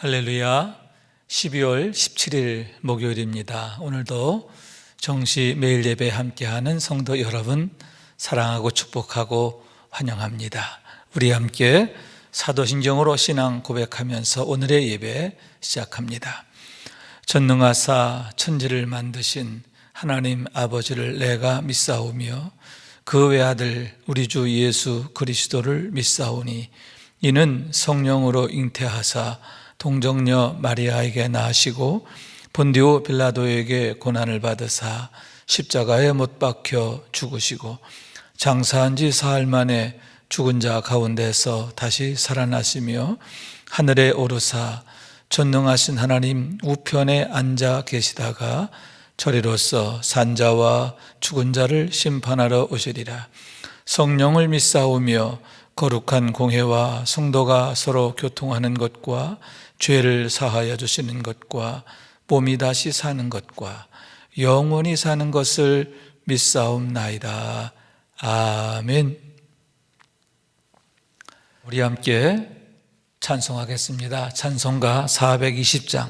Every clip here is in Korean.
할렐루야. 12월 17일 목요일입니다. 오늘도 정시 매일 예배 함께하는 성도 여러분 사랑하고 축복하고 환영합니다. 우리 함께 사도신경으로 신앙 고백하면서 오늘의 예배 시작합니다. 전능하사 천지를 만드신 하나님 아버지를 내가 믿사오며 그 외아들 우리 주 예수 그리스도를 믿사오니 이는 성령으로 잉태하사 동정녀 마리아에게 낳으시고 본디오 빌라도에게 고난을 받으사 십자가에 못 박혀 죽으시고 장사한 지 사흘 만에 죽은 자 가운데서 다시 살아나시며 하늘에 오르사 전능하신 하나님 우편에 앉아 계시다가 저리로서 산자와 죽은 자를 심판하러 오시리라. 성령을 믿사오며 거룩한 공회와 성도가 서로 교통하는 것과 죄를 사하여 주시는 것과 몸이 다시 사는 것과 영원히 사는 것을 믿사옵나이다. 아멘. 우리 함께 찬송하겠습니다. 찬송가 420장.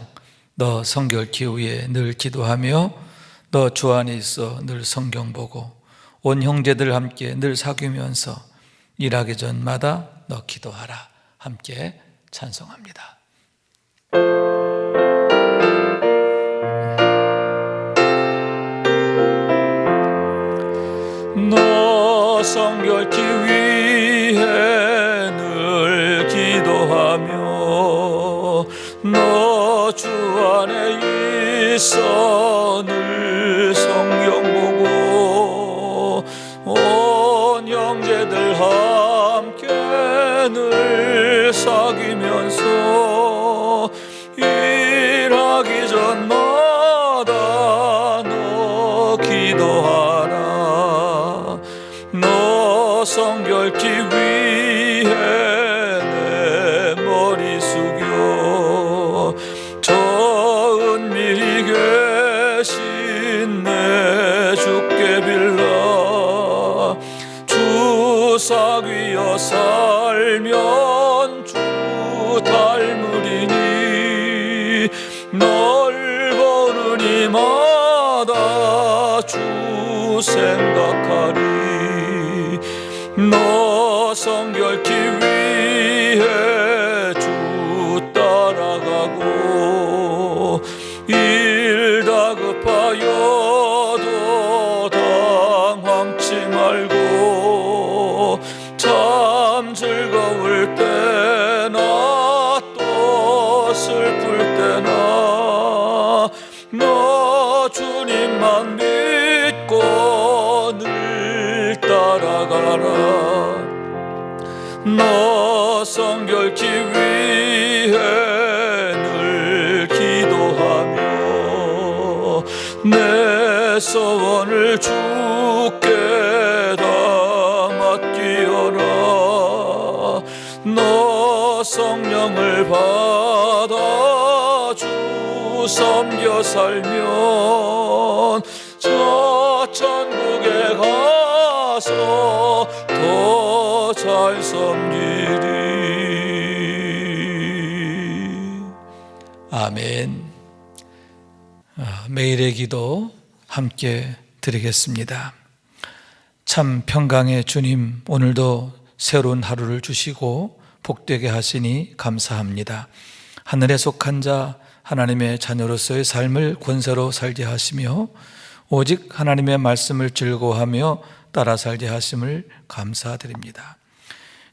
너 성결 기후에 늘 기도하며 너 주 안에 있어 늘 성경 보고 온 형제들 함께 늘 사귀면서 일하기 전마다 너 기도하라. 함께 찬송합니다. 너 성결케 위해 늘 기도하며 너 주 안에 있어 늘 성경 보고 온 형제들 함께 늘 사귀면서 일하기 전마다 너 기도하라. 너 성결케 위해 내 머리 숙여 저 은밀히 계신 내 주께 빌라. 주 사귀어 살면 주 닮으리니 널 보는 이마다 주 생각하리. 너 성결케 위해 주 따라가고 일 다급하여도 당황치 말고 참 즐거울 때나 또 슬플 때나 너 주님만 믿고 늘 따라가라. 너 성결케 위해 늘 기도하며 내 소원을 주께 다 맡기어라. 너 성령을 받아 주 섬겨 살면 저 천국에 가서 더 잘 섬기리. 아멘. 매일의 기도 함께 드리겠습니다. 참 평강의 주님, 오늘도 새로운 하루를 주시고 복되게 하시니 감사합니다. 하늘에 속한 자 하나님의 자녀로서의 삶을 권세로 살게 하시며 오직 하나님의 말씀을 즐거워하며 따라 살게 하심을 감사드립니다.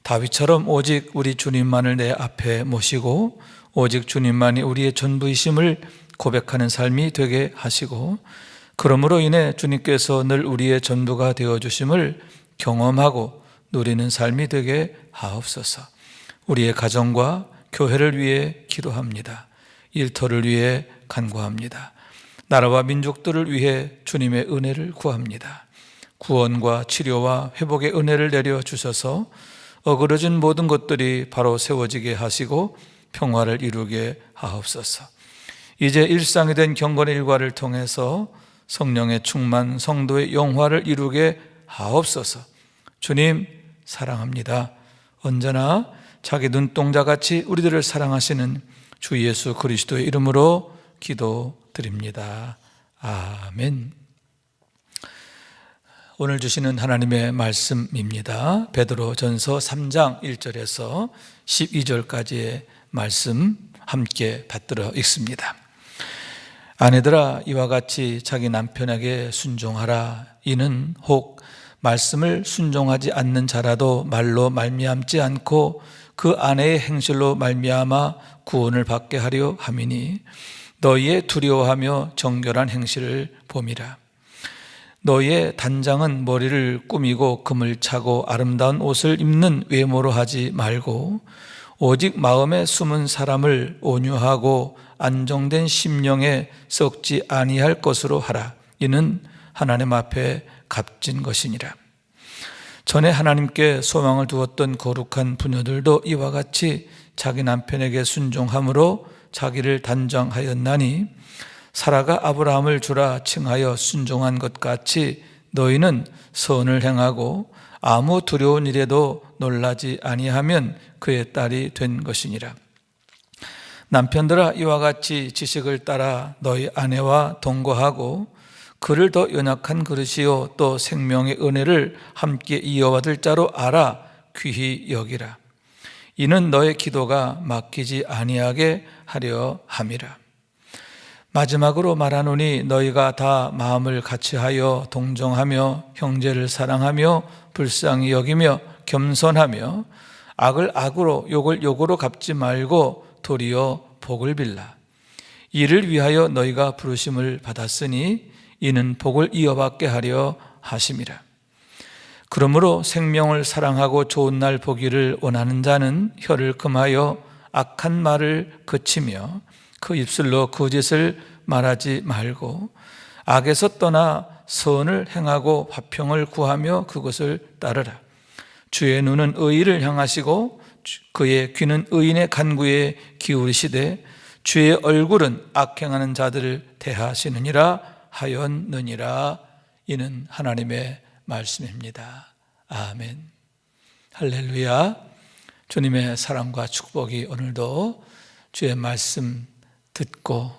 다윗처럼 오직 우리 주님만을 내 앞에 모시고 오직 주님만이 우리의 전부이심을 고백하는 삶이 되게 하시고 그러므로 인해 주님께서 늘 우리의 전부가 되어주심을 경험하고 누리는 삶이 되게 하옵소서. 우리의 가정과 교회를 위해 기도합니다. 일터를 위해 간구합니다. 나라와 민족들을 위해 주님의 은혜를 구합니다. 구원과 치료와 회복의 은혜를 내려주셔서 어그러진 모든 것들이 바로 세워지게 하시고 평화를 이루게 하옵소서. 이제 일상이 된 경건의 일과를 통해서 성령의 충만, 성도의 영화를 이루게 하옵소서. 주님 사랑합니다. 언제나 자기 눈동자같이 우리들을 사랑하시는 주 예수 그리스도의 이름으로 기도드립니다. 아멘. 오늘 주시는 하나님의 말씀입니다. 베드로전서 3장 1절에서 12절까지의 말씀 함께 받들어 읽습니다. 아내들아, 이와 같이 자기 남편에게 순종하라. 이는 혹 말씀을 순종하지 않는 자라도 말로 말미암지 않고 그 아내의 행실로 말미암아 구원을 받게 하려 함이니 너희의 두려워하며 정결한 행실을 봄이라. 너희의 단장은 머리를 꾸미고 금을 차고 아름다운 옷을 입는 외모로 하지 말고 오직 마음에 숨은 사람을 온유하고 안정된 심령에 썩지 아니할 것으로 하라. 이는 하나님 앞에 값진 것이니라. 전에 하나님께 소망을 두었던 거룩한 부녀들도 이와 같이 자기 남편에게 순종함으로 자기를 단장하였나니 사라가 아브라함을 주라 칭하여 순종한 것 같이 너희는 선을 행하고 아무 두려운 일에도 놀라지 아니하면 그의 딸이 된 것이니라. 남편들아, 이와 같이 지식을 따라 너희 아내와 동거하고 그를 더 연약한 그릇이요 또 생명의 은혜를 함께 이어받을 자로 알아 귀히 여기라. 이는 너의 기도가 막히지 아니하게 하려 함이라. 마지막으로 말하노니 너희가 다 마음을 같이하여 동정하며 형제를 사랑하며 불쌍히 여기며 겸손하며 악을 악으로 욕을 욕으로 갚지 말고 도리어 복을 빌라. 이를 위하여 너희가 부르심을 받았으니 이는 복을 이어받게 하려 하심이라. 그러므로 생명을 사랑하고 좋은 날 보기를 원하는 자는 혀를 금하여 악한 말을 그치며 그 입술로 거짓을 말하지 말고 악에서 떠나 선을 행하고 화평을 구하며 그것을 따르라. 주의 눈은 의의를 향하시고 그의 귀는 의인의 간구에 기울이시되 주의 얼굴은 악행하는 자들을 대하시느니라 하였느니라. 이는 하나님의 말씀입니다. 아멘. 할렐루야. 주님의 사랑과 축복이 오늘도 주의 말씀 듣고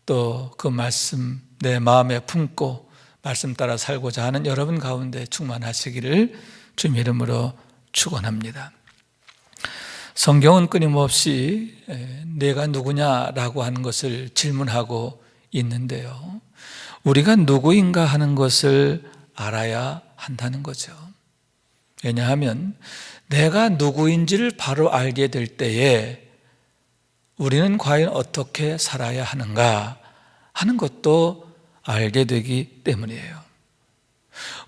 또 그 말씀 내 마음에 품고 말씀 따라 살고자 하는 여러분 가운데 충만하시기를 주님 이름으로 축원합니다. 성경은 끊임없이 내가 누구냐라고 하는 것을 질문하고 있는데요, 우리가 누구인가 하는 것을 알아야 한다는 거죠. 왜냐하면 내가 누구인지를 바로 알게 될 때에 우리는 과연 어떻게 살아야 하는가 하는 것도 알게 되기 때문이에요.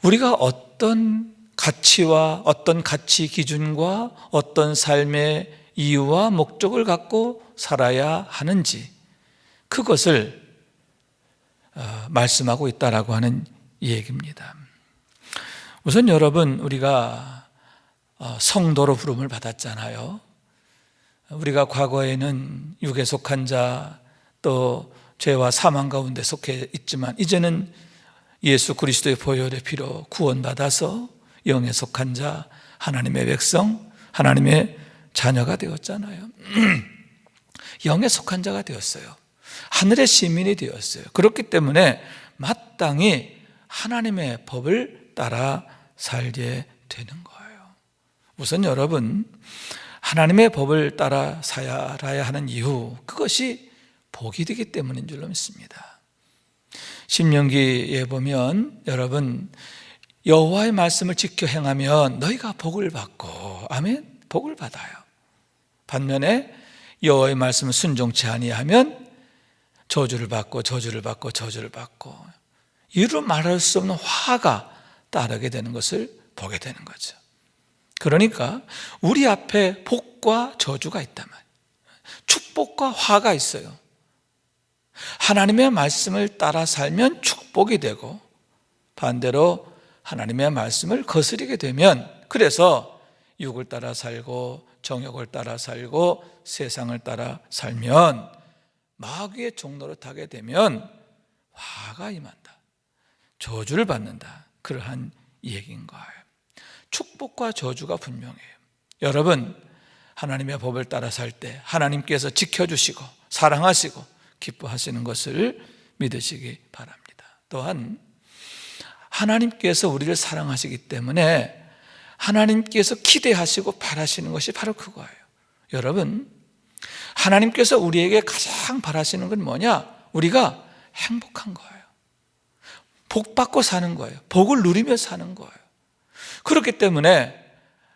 우리가 어떤 가치와 어떤 가치 기준과 어떤 삶의 이유와 목적을 갖고 살아야 하는지 그것을 말씀하고 있다라고 하는 얘기입니다. 우선 여러분, 우리가 성도로 부름을 받았잖아요. 우리가 과거에는 육에 속한 자, 또 죄와 사망 가운데 속해 있지만 이제는 예수 그리스도의 보혈의 피로 구원받아서 영에 속한 자, 하나님의 백성, 하나님의 자녀가 되었잖아요. 영에 속한 자가 되었어요. 하늘의 시민이 되었어요. 그렇기 때문에 마땅히 하나님의 법을 따라 살게 되는 거예요. 우선 여러분, 하나님의 법을 따라 살아야 하는 이유, 그것이 복이 되기 때문인 줄로 믿습니다. 신명기에 보면 여러분, 여호와의 말씀을 지켜 행하면 너희가 복을 받고, 아멘, 복을 받아요. 반면에 여호와의 말씀을 순종치 아니하면 저주를 받고 저주를 받고 저주를 받고 이루 말할 수 없는 화가 따르게 되는 것을 보게 되는 거죠. 그러니까 우리 앞에 복과 저주가 있단 말이에요. 축복과 화가 있어요. 하나님의 말씀을 따라 살면 축복이 되고 반대로 하나님의 말씀을 거스리게 되면, 그래서 육을 따라 살고 정욕을 따라 살고 세상을 따라 살면 마귀의 종로로 타게 되면 화가 임한다, 저주를 받는다, 그러한 얘기인 거예요. 축복과 저주가 분명해요. 여러분, 하나님의 법을 따라 살 때 하나님께서 지켜주시고 사랑하시고 기뻐하시는 것을 믿으시기 바랍니다. 또한 하나님께서 우리를 사랑하시기 때문에 하나님께서 기대하시고 바라시는 것이 바로 그거예요. 여러분, 하나님께서 우리에게 가장 바라시는 건 뭐냐? 우리가 행복한 거예요. 복 받고 사는 거예요. 복을 누리며 사는 거예요. 그렇기 때문에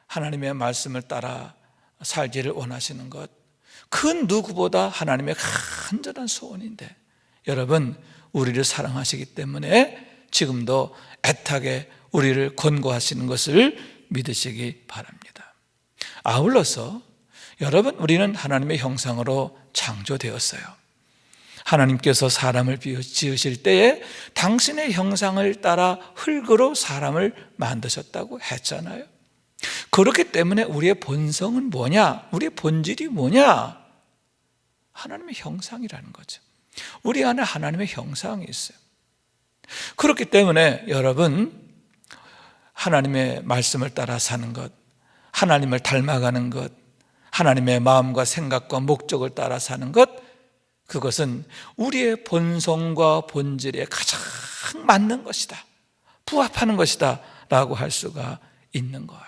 하나님의 말씀을 따라 살기를 원하시는 것, 그 누구보다 하나님의 간절한 소원인데, 여러분, 우리를 사랑하시기 때문에 지금도 애타게 우리를 권고하시는 것을 믿으시기 바랍니다. 아울러서 여러분, 우리는 하나님의 형상으로 창조되었어요. 하나님께서 사람을 지으실 때에 당신의 형상을 따라 흙으로 사람을 만드셨다고 했잖아요. 그렇기 때문에 우리의 본성은 뭐냐? 우리의 본질이 뭐냐? 하나님의 형상이라는 거죠. 우리 안에 하나님의 형상이 있어요. 그렇기 때문에 여러분, 하나님의 말씀을 따라 사는 것, 하나님을 닮아가는 것, 하나님의 마음과 생각과 목적을 따라 사는 것, 그것은 우리의 본성과 본질에 가장 맞는 것이다, 부합하는 것이다 라고 할 수가 있는 거예요.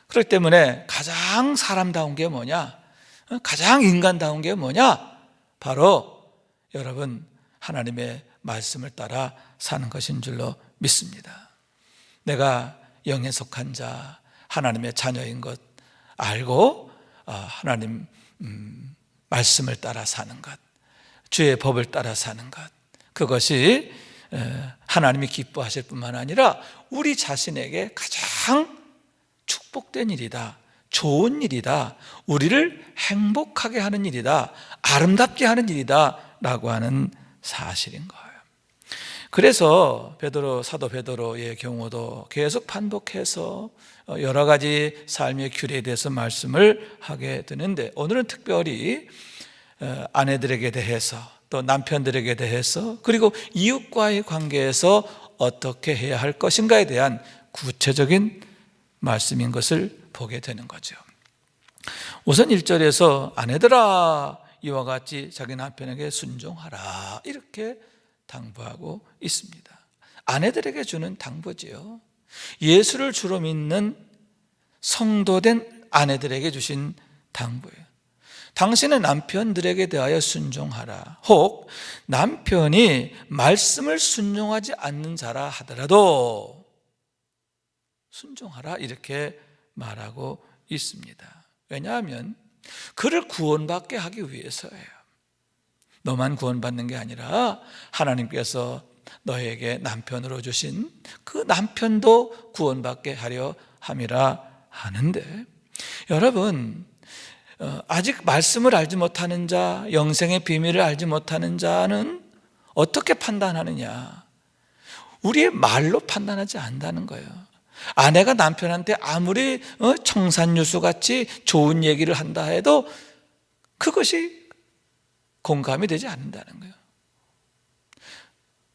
그렇기 때문에 가장 사람다운 게 뭐냐? 가장 인간다운 게 뭐냐? 바로 여러분, 하나님의 말씀을 따라 사는 것인 줄로 믿습니다. 내가 영에 속한 자, 하나님의 자녀인 것 알고 하나님 말씀을 따라 사는 것, 주의 법을 따라 사는 것, 그것이 하나님이 기뻐하실 뿐만 아니라 우리 자신에게 가장 축복된 일이다, 좋은 일이다, 우리를 행복하게 하는 일이다, 아름답게 하는 일이다 라고 하는 사실인 거예요. 그래서 사도 베드로의 경우도 계속 반복해서 여러 가지 삶의 규례에 대해서 말씀을 하게 되는데, 오늘은 특별히 아내들에게 대해서, 또 남편들에게 대해서, 그리고 이웃과의 관계에서 어떻게 해야 할 것인가에 대한 구체적인 말씀인 것을 보게 되는 거죠. 우선 1절에서 아내들아 이와 같이 자기 남편에게 순종하라 이렇게 당부하고 있습니다. 아내들에게 주는 당부지요. 예수를 주로 믿는 성도된 아내들에게 주신 당부예요. 당신의 남편들에게 대하여 순종하라. 혹 남편이 말씀을 순종하지 않는 자라 하더라도 순종하라 이렇게 말하고 있습니다. 왜냐하면 그를 구원받게 하기 위해서예요. 너만 구원받는 게 아니라 하나님께서 너에게 남편으로 주신 그 남편도 구원받게 하려 함이라 하는데, 여러분, 아직 말씀을 알지 못하는 자, 영생의 비밀을 알지 못하는 자는 어떻게 판단하느냐? 우리의 말로 판단하지 않는다는 거예요. 아내가 남편한테 아무리 청산유수같이 좋은 얘기를 한다 해도 그것이 공감이 되지 않는다는 거예요.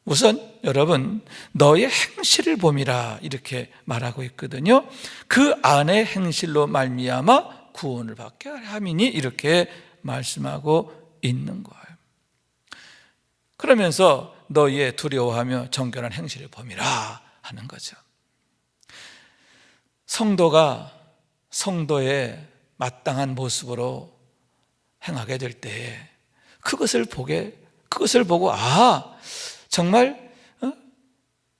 우선 여러분, 너의 행실을 봄이라 이렇게 말하고 있거든요. 그 아내의 행실로 말미암아 구원을 받게 함이니 이렇게 말씀하고 있는 거예요. 그러면서 너희의 두려워하며 정결한 행실을 봄이라 하는 거죠. 성도가 성도의 마땅한 모습으로 행하게 될 때 그것을 보고 정말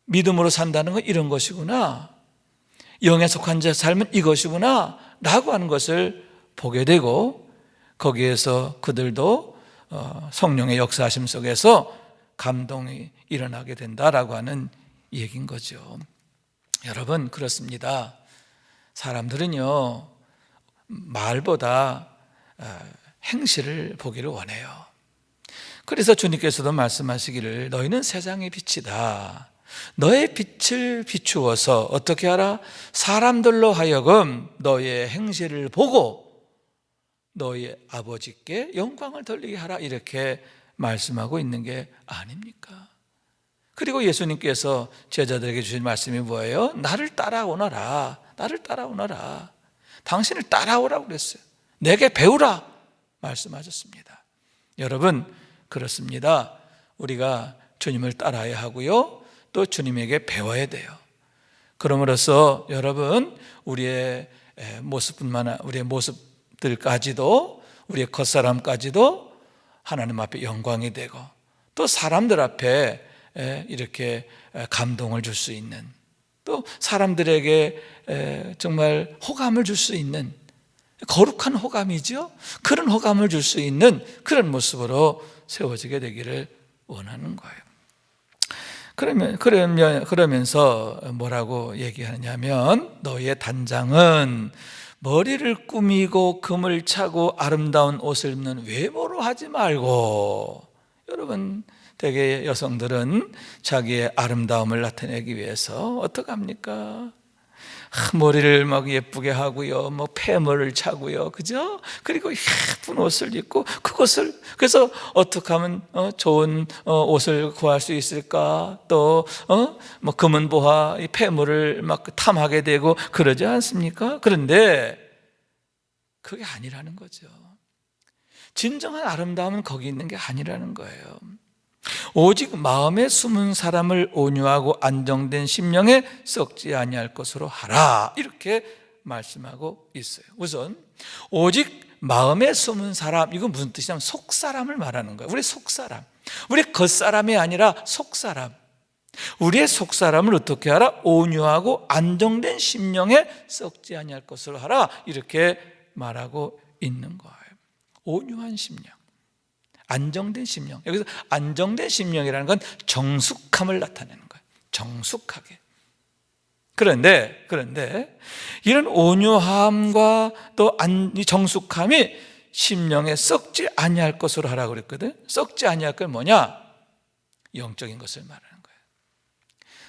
믿음으로 산다는 건 이런 것이구나, 영에 속한 자의 삶은 이것이구나 라고 하는 것을 보게 되고, 거기에서 그들도 성령의 역사하심 속에서 감동이 일어나게 된다라고 하는 얘기인 거죠. 여러분, 그렇습니다. 사람들은요, 말보다 행실을 보기를 원해요. 그래서 주님께서도 말씀하시기를 너희는 세상의 빛이다. 너의 빛을 비추어서 어떻게 하라? 사람들로 하여금 너의 행실을 보고 너희 아버지께 영광을 돌리게 하라 이렇게 말씀하고 있는 게 아닙니까? 그리고 예수님께서 제자들에게 주신 말씀이 뭐예요? 나를 따라오너라. 나를 따라오너라. 당신을 따라오라고 그랬어요. 내게 배우라 말씀하셨습니다. 여러분, 그렇습니다. 우리가 주님을 따라야 하고요, 또 주님에게 배워야 돼요. 그럼으로써 여러분, 우리의 우리의 모습들까지도, 우리의 겉사람까지도 하나님 앞에 영광이 되고, 또 사람들 앞에 이렇게 감동을 줄 수 있는, 또 사람들에게 정말 호감을 줄 수 있는, 거룩한 호감이죠. 그런 호감을 줄 수 있는 그런 모습으로 세워지게 되기를 원하는 거예요. 그러면서 뭐라고 얘기하냐면, 너희의 단장은 머리를 꾸미고 금을 차고 아름다운 옷을 입는 외모로 하지 말고. 여러분, 대개 여성들은 자기의 아름다움을 나타내기 위해서 어떻게 합니까? 머리를 막 예쁘게 하고요, 뭐 패물을 차고요, 그죠? 그리고 예쁜 옷을 입고, 그것을 그래서 어떻게 하면 좋은 옷을 구할 수 있을까? 또 뭐 금은 보화, 이 패물을 막 탐하게 되고 그러지 않습니까? 그런데 그게 아니라는 거죠. 진정한 아름다움은 거기 있는 게 아니라는 거예요. 오직 마음에 숨은 사람을 온유하고 안정된 심령에 썩지 아니할 것으로 하라, 이렇게 말씀하고 있어요. 우선 오직 마음에 숨은 사람, 이건 무슨 뜻이냐면 속사람을 말하는 거예요. 우리 속사람, 우리 겉사람이 아니라 속사람. 우리의 속사람을 어떻게 하라? 온유하고 안정된 심령에 썩지 아니할 것으로 하라, 이렇게 말하고 있는 거예요. 온유한 심령, 안정된 심령. 여기서 안정된 심령이라는 건 정숙함을 나타내는 거예요. 정숙하게. 그런데 이런 온유함과 또 정숙함이 심령에 썩지 아니할 것으로 하라고 그랬거든. 썩지 아니할 건 뭐냐? 영적인 것을 말하는 거예요.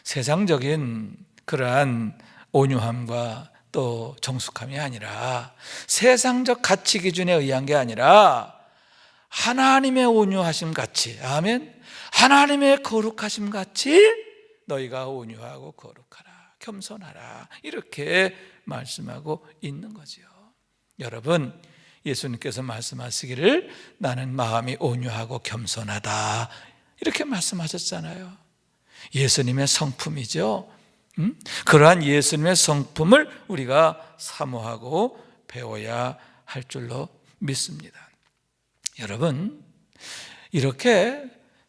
세상적인 그러한 온유함과 또 정숙함이 아니라, 세상적 가치 기준에 의한 게 아니라 하나님의 온유하심 같이, 아멘, 하나님의 거룩하심 같이 너희가 온유하고 거룩하라, 겸손하라, 이렇게 말씀하고 있는 거죠. 여러분, 예수님께서 말씀하시기를 나는 마음이 온유하고 겸손하다, 이렇게 말씀하셨잖아요. 예수님의 성품이죠. 그러한 예수님의 성품을 우리가 사모하고 배워야 할 줄로 믿습니다. 여러분, 이렇게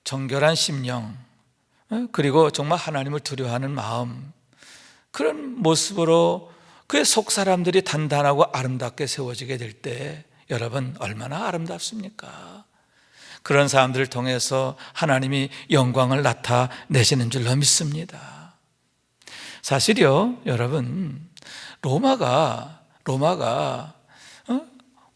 정결한 심령, 그리고 정말 하나님을 두려워하는 마음, 그런 모습으로 그의 속 사람들이 단단하고 아름답게 세워지게 될 때, 여러분, 얼마나 아름답습니까? 그런 사람들을 통해서 하나님이 영광을 나타내시는 줄로 믿습니다. 사실요, 여러분, 로마가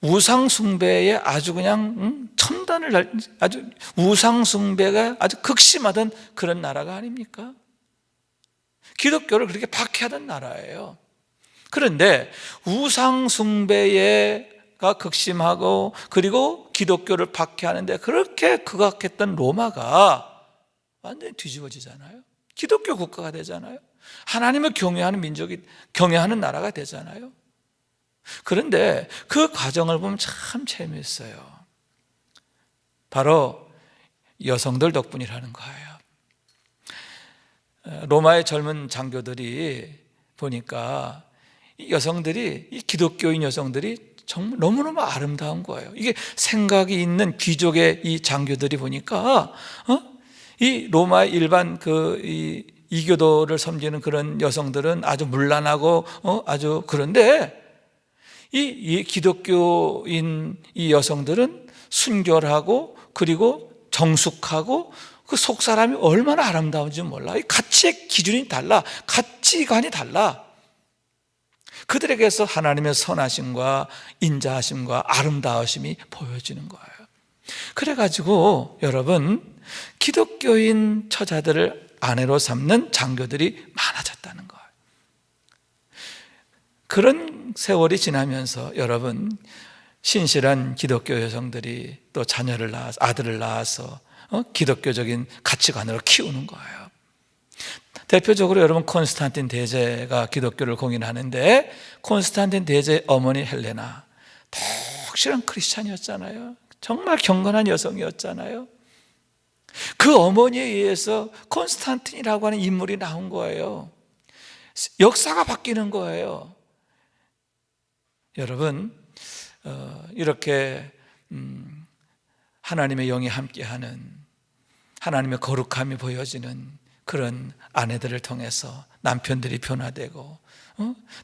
우상숭배에 아주 그냥 첨단을, 아주 우상숭배가 아주 극심하던 그런 나라가 아닙니까? 기독교를 그렇게 박해하던 나라예요. 그런데 우상숭배가 극심하고, 그리고 기독교를 박해하는데 그렇게 극악했던 로마가 완전히 뒤집어지잖아요. 기독교 국가가 되잖아요. 하나님을 경외하는 민족이, 경외하는 나라가 되잖아요. 그런데 그 과정을 보면 참 재미있어요. 바로 여성들 덕분이라는 거예요. 로마의 젊은 장교들이 보니까 이 여성들이, 이 기독교인 여성들이 정말 너무너무 아름다운 거예요. 이게 생각이 있는 귀족의 이 장교들이 보니까 이 로마의 일반 이 이교도를 섬기는 그런 여성들은 아주 문란하고 아주, 그런데 이 기독교인 이 여성들은 순결하고, 그리고 정숙하고, 그 속 사람이 얼마나 아름다운지 몰라. 이 가치의 기준이 달라, 가치관이 달라. 그들에게서 하나님의 선하심과 인자하심과 아름다우심이 보여지는 거예요. 그래가지고 여러분, 기독교인 처자들을 아내로 삼는 장교들이 많아졌다는 거예요. 그런 세월이 지나면서 여러분, 신실한 기독교 여성들이 또 자녀를 낳아서, 아들을 낳아서 기독교적인 가치관으로 키우는 거예요. 대표적으로 여러분 콘스탄틴 대제가 기독교를 공인하는데, 콘스탄틴 대제의 어머니 헬레나 독실한 크리스찬이었잖아요. 정말 경건한 여성이었잖아요. 그 어머니에 의해서 콘스탄틴이라고 하는 인물이 나온 거예요. 역사가 바뀌는 거예요. 여러분, 이렇게 하나님의 영이 함께하는, 하나님의 거룩함이 보여지는 그런 아내들을 통해서 남편들이 변화되고,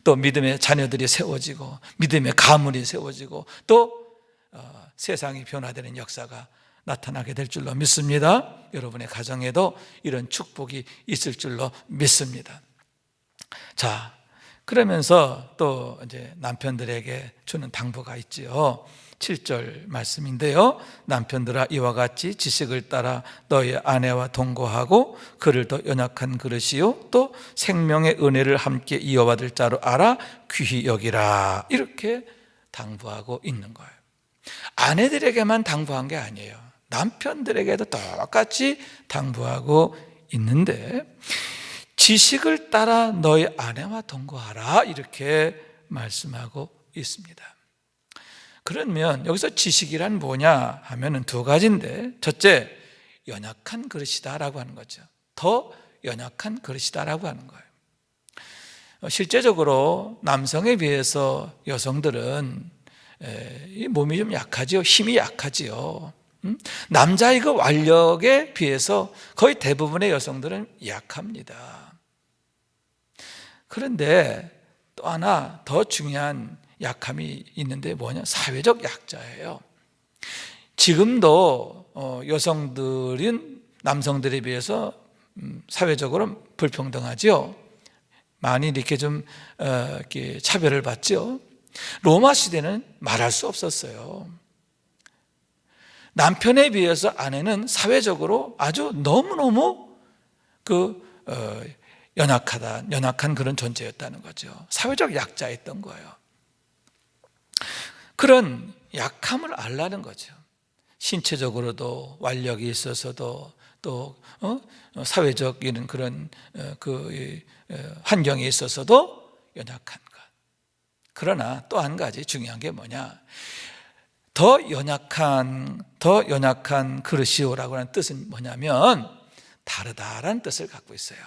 또 믿음의 자녀들이 세워지고, 믿음의 가문이 세워지고, 또 세상이 변화되는 역사가 나타나게 될 줄로 믿습니다. 여러분의 가정에도 이런 축복이 있을 줄로 믿습니다. 자, 그러면서 또 이제 남편들에게 주는 당부가 있지요. 7절 말씀인데요. 남편들아, 이와 같이 지식을 따라 너희 아내와 동거하고 그를 더 연약한 그릇이요 또 생명의 은혜를 함께 이어받을 자로 알아 귀히 여기라. 이렇게 당부하고 있는 거예요. 아내들에게만 당부한 게 아니에요. 남편들에게도 똑같이 당부하고 있는데, 지식을 따라 너희 아내와 동거하라 이렇게 말씀하고 있습니다. 그러면 여기서 지식이란 뭐냐 하면은 두 가지인데, 첫째, 연약한 그릇이다라고 하는 거죠. 더 연약한 그릇이다라고 하는 거예요. 실제적으로 남성에 비해서 여성들은 몸이 좀 약하지요. 힘이 약하지요. 남자의 그 완력에 비해서 거의 대부분의 여성들은 약합니다. 그런데 또 하나 더 중요한 약함이 있는데 뭐냐? 사회적 약자예요. 지금도 여성들은 남성들에 비해서 사회적으로 불평등하죠. 많이 이렇게 좀 이렇게 차별을 받죠. 로마 시대는 말할 수 없었어요. 남편에 비해서 아내는 사회적으로 아주 너무너무 연약한 그런 존재였다는 거죠. 사회적 약자였던 거예요. 그런 약함을 알라는 거죠. 신체적으로도 완력이 있어서도 또 사회적인 그런 환경에 있어서도 연약한 것. 그러나 또 한 가지 중요한 게 뭐냐? 더 연약한 그릇이오라고 하는 뜻은 뭐냐면 다르다라는 뜻을 갖고 있어요.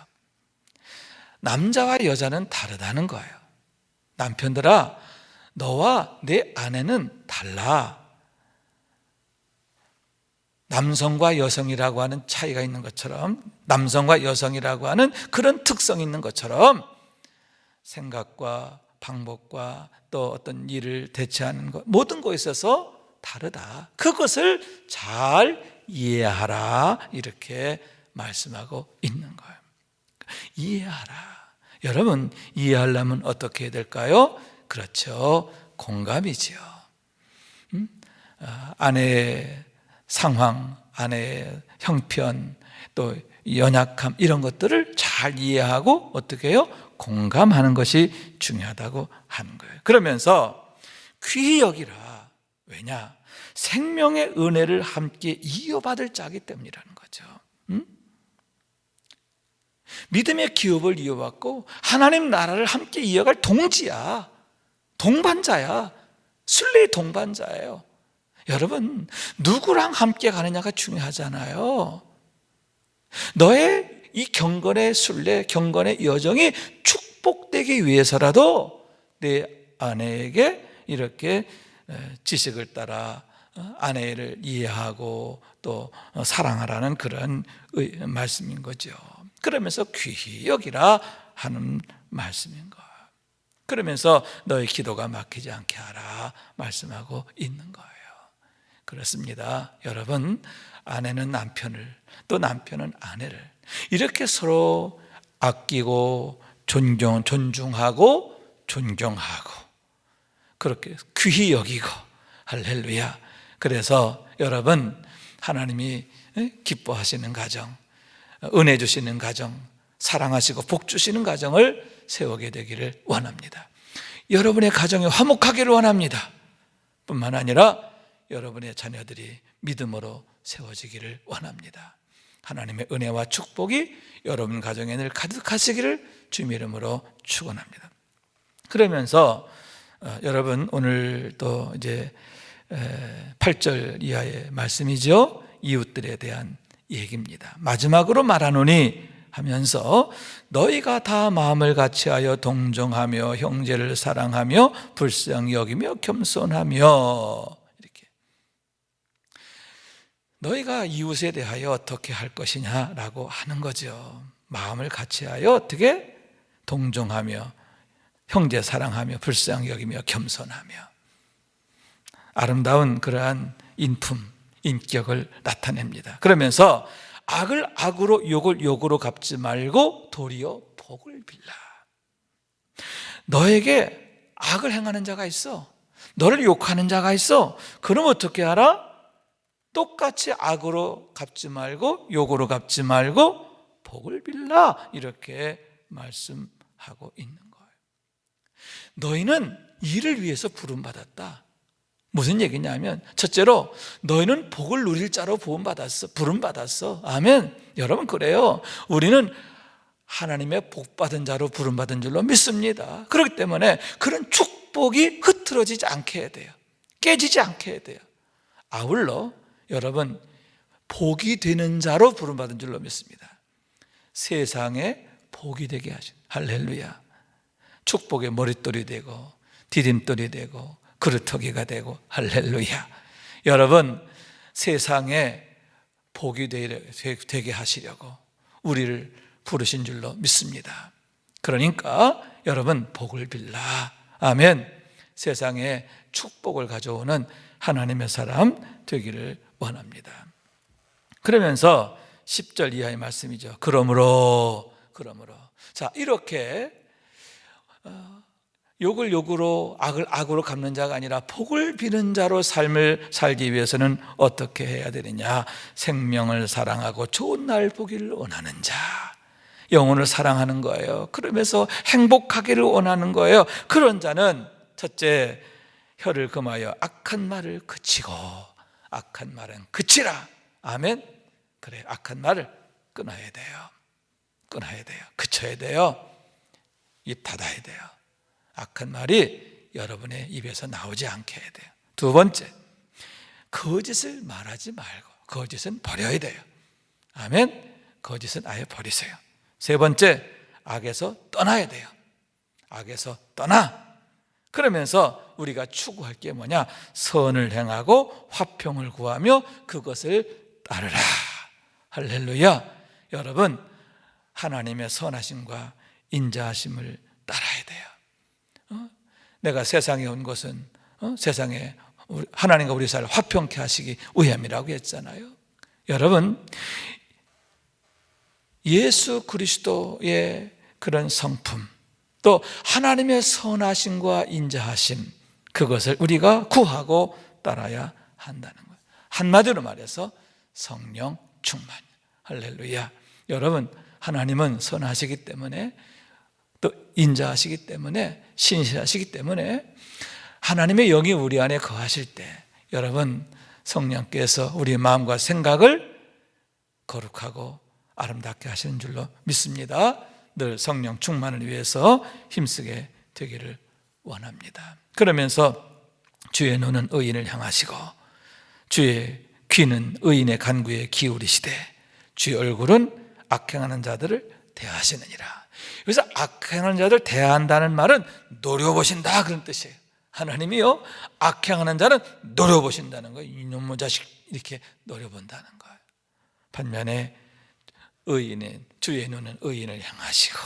남자와 여자는 다르다는 거예요. 남편들아, 너와 내 아내는 달라. 남성과 여성이라고 하는 차이가 있는 것처럼, 남성과 여성이라고 하는 그런 특성이 있는 것처럼 생각과 방법과 또 어떤 일을 대처하는 것, 모든 것에 있어서 다르다. 그것을 잘 이해하라. 이렇게 말씀하고 있는 거예요. 이해하라. 여러분, 이해하려면 어떻게 해야 될까요? 그렇죠. 공감이지요. 아내의 상황, 아내의 형편, 또 연약함, 이런 것들을 잘 이해하고 어떻게 해요? 공감하는 것이 중요하다고 하는 거예요. 그러면서 귀히 여기라. 왜냐? 생명의 은혜를 함께 이어받을 자이기 때문이라는 거죠. 믿음의 기업을 이어받고 하나님 나라를 함께 이어갈 동지야. 동반자야. 순례의 동반자예요. 여러분, 누구랑 함께 가느냐가 중요하잖아요. 너의 이 경건의 순례, 경건의 여정이 축복되기 위해서라도 내 아내에게 이렇게 지식을 따라 아내를 이해하고 또 사랑하라는 그런 말씀인 거죠. 그러면서 귀히 여기라 하는 말씀인 거예요. 그러면서 너의 기도가 막히지 않게 하라 말씀하고 있는 거예요. 그렇습니다. 여러분, 아내는 남편을, 또 남편은 아내를 이렇게 서로 아끼고 존중하고 존경하고 그렇게 귀히 여기고, 할렐루야. 그래서 여러분, 하나님이 기뻐하시는 가정, 은혜 주시는 가정, 사랑하시고 복 주시는 가정을 세우게 되기를 원합니다. 여러분의 가정이 화목하기를 원합니다. 뿐만 아니라 여러분의 자녀들이 믿음으로 세워지기를 원합니다. 하나님의 은혜와 축복이 여러분 가정에 늘 가득하시기를 주님의 이름으로 축원합니다. 그러면서 여러분 오늘 또 이제 8절 이하의 말씀이죠. 이웃들에 대한 얘기입니다. 마지막으로 말하노니 하면서 너희가 다 마음을 같이하여 동정하며 형제를 사랑하며 불쌍히 여기며 겸손하며, 이렇게 너희가 이웃에 대하여 어떻게 할 것이냐라고 하는 거죠. 마음을 같이하여 어떻게 동정하며 형제 사랑하며 불쌍히 여기며 겸손하며, 아름다운 그러한 인격을 나타냅니다. 그러면서 악을 악으로 욕을 욕으로 갚지 말고 도리어 복을 빌라. 너에게 악을 행하는 자가 있어, 너를 욕하는 자가 있어. 그럼 어떻게 하라? 똑같이 악으로 갚지 말고 욕으로 갚지 말고 복을 빌라, 이렇게 말씀하고 있는 거예요. 너희는 이를 위해서 부름받았다. 무슨 얘기냐면, 첫째로 너희는 복을 누릴 자로 부름받았어. 아멘. 여러분, 그래요. 우리는 하나님의 복받은 자로 부름받은 줄로 믿습니다. 그렇기 때문에 그런 축복이 흐트러지지 않게 해야 돼요. 깨지지 않게 해야 돼요. 아울러 여러분, 복이 되는 자로 부름받은 줄로 믿습니다. 세상에 복이 되게 하신, 할렐루야. 축복의 머릿돌이 되고 디딤돌이 되고 그루터기가 되고, 할렐루야. 여러분, 세상에 복이 되게 하시려고 우리를 부르신 줄로 믿습니다. 그러니까 여러분, 복을 빌라. 아멘. 세상에 축복을 가져오는 하나님의 사람 되기를 원합니다. 그러면서 10절 이하의 말씀이죠. 그러므로. 자, 이렇게 욕을 욕으로 악을 악으로 갚는 자가 아니라 복을 비는 자로 삶을 살기 위해서는 어떻게 해야 되느냐? 생명을 사랑하고 좋은 날 보기를 원하는 자, 영혼을 사랑하는 거예요. 그러면서 행복하기를 원하는 거예요. 그런 자는 첫째, 혀를 금하여 악한 말을 그치고. 악한 말은 그치라. 아멘. 그래, 악한 말을 끊어야 돼요. 그쳐야 돼요. 입 닫아야 돼요. 악한 말이 여러분의 입에서 나오지 않게 해야 돼요. 두 번째, 거짓을 말하지 말고 거짓은 버려야 돼요. 아멘. 거짓은 아예 버리세요. 세 번째, 악에서 떠나야 돼요. 악에서 떠나. 그러면서 우리가 추구할 게 뭐냐? 선을 행하고 화평을 구하며 그것을 따르라. 할렐루야. 여러분, 하나님의 선하심과 인자하심을 따라야 돼요. 내가 세상에 온 것은 세상에 하나님과 우리 사이를 화평케 하시기 위함이라고 했잖아요. 여러분, 예수 그리스도의 그런 성품, 또 하나님의 선하심과 인자하심, 그것을 우리가 구하고 따라야 한다는 거예요. 한마디로 말해서 성령 충만. 할렐루야. 여러분, 하나님은 선하시기 때문에, 또 인자하시기 때문에, 신실하시기 때문에 하나님의 영이 우리 안에 거하실 때 여러분, 성령께서 우리의 마음과 생각을 거룩하고 아름답게 하시는 줄로 믿습니다. 늘 성령 충만을 위해서 힘쓰게 되기를 원합니다. 그러면서 주의 눈은 의인을 향하시고 주의 귀는 의인의 간구에 기울이시되 주의 얼굴은 악행하는 자들을 대하시느니라. 그래서 악행하는 자들 대한다는 말은 노려보신다, 그런 뜻이에요. 하나님이요, 악행하는 자는 노려보신다는 거예요. 이놈의 자식, 이렇게 노려본다는 거예요. 반면에 주의 눈은 의인을 향하시고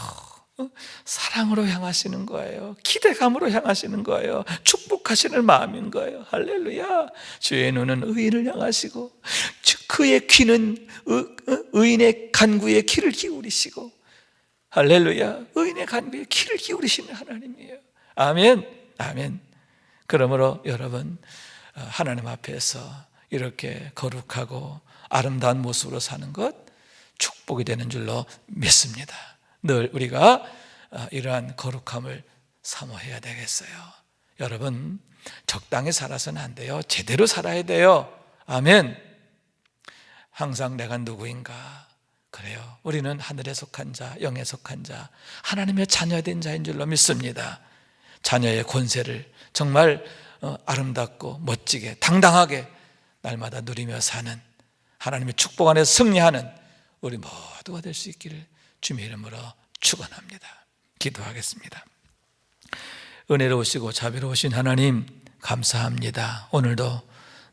사랑으로 향하시는 거예요. 기대감으로 향하시는 거예요. 축복하시는 마음인 거예요. 할렐루야. 주의 눈은 의인을 향하시고 그의 귀는 의인의 간구에 귀를 기울이시고, 할렐루야. 의인의 간구에 귀를 기울이시는 하나님이에요. 아멘. 아멘. 그러므로 여러분, 하나님 앞에서 이렇게 거룩하고 아름다운 모습으로 사는 것 축복이 되는 줄로 믿습니다. 늘 우리가 이러한 거룩함을 사모해야 되겠어요. 여러분, 적당히 살아서는 안 돼요. 제대로 살아야 돼요. 아멘. 항상 내가 누구인가, 그래요. 우리는 하늘에 속한 자, 영에 속한 자, 하나님의 자녀된 자인 줄로 믿습니다. 자녀의 권세를 정말 아름답고 멋지게 당당하게 날마다 누리며 사는, 하나님의 축복 안에서 승리하는 우리 모두가 될 수 있기를 주님의 이름으로 축원합니다. 기도하겠습니다. 은혜로우시고 자비로우신 하나님, 감사합니다. 오늘도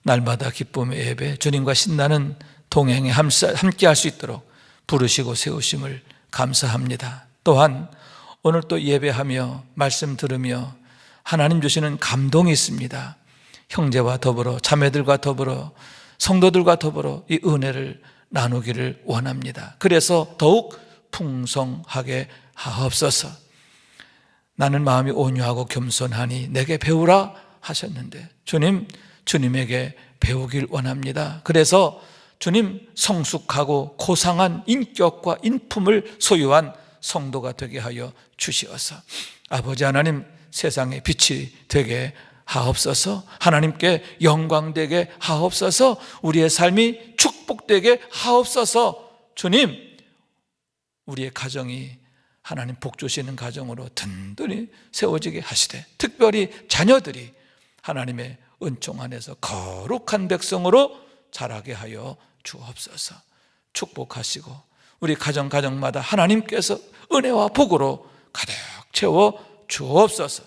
날마다 기쁨의 예배, 주님과 신나는 동행에 함께 할 수 있도록 부르시고 세우심을 감사합니다. 또한 오늘 또 예배하며 말씀 들으며 하나님 주시는 감동이 있습니다. 형제와 더불어, 자매들과 더불어, 성도들과 더불어 이 은혜를 나누기를 원합니다. 그래서 더욱 풍성하게 하옵소서. 나는 마음이 온유하고 겸손하니 내게 배우라 하셨는데, 주님, 주님에게 배우길 원합니다. 그래서 주님, 성숙하고 고상한 인격과 인품을 소유한 성도가 되게 하여 주시어서 아버지 하나님, 세상의 빛이 되게 하옵소서. 하나님께 영광되게 하옵소서. 우리의 삶이 축복되게 하옵소서. 주님, 우리의 가정이 하나님 복 주시는 가정으로 든든히 세워지게 하시되, 특별히 자녀들이 하나님의 은총 안에서 거룩한 백성으로 자라게 하여 주옵소서. 축복하시고 우리 가정마다 하나님께서 은혜와 복으로 가득 채워 주옵소서.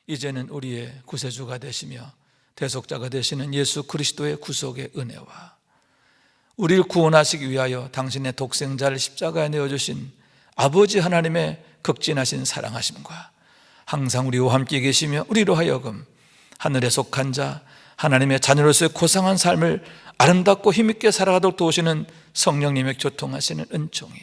이제는 우리의 구세주가 되시며 대속자가 되시는 예수 그리스도의 구속의 은혜와 우리를 구원하시기 위하여 당신의 독생자를 십자가에 내어주신 아버지 하나님의 극진하신 사랑하심과 항상 우리와 함께 계시며 우리로 하여금 하늘에 속한 자, 하나님의 자녀로서의 고상한 삶을 아름답고 힘있게 살아가도록 도우시는 성령님의 교통하시는 은총이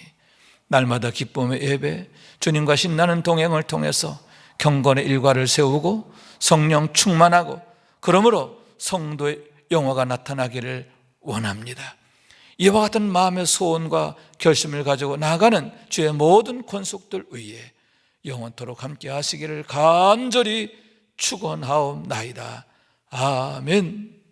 날마다 기쁨의 예배, 주님과 신나는 동행을 통해서 경건의 일과를 세우고 성령 충만하고, 그러므로 성도의 영화가 나타나기를 원합니다. 이와 같은 마음의 소원과 결심을 가지고 나아가는 주의 모든 권속들 위에 영원토록 함께 하시기를 간절히 축원하옵나이다. 아멘.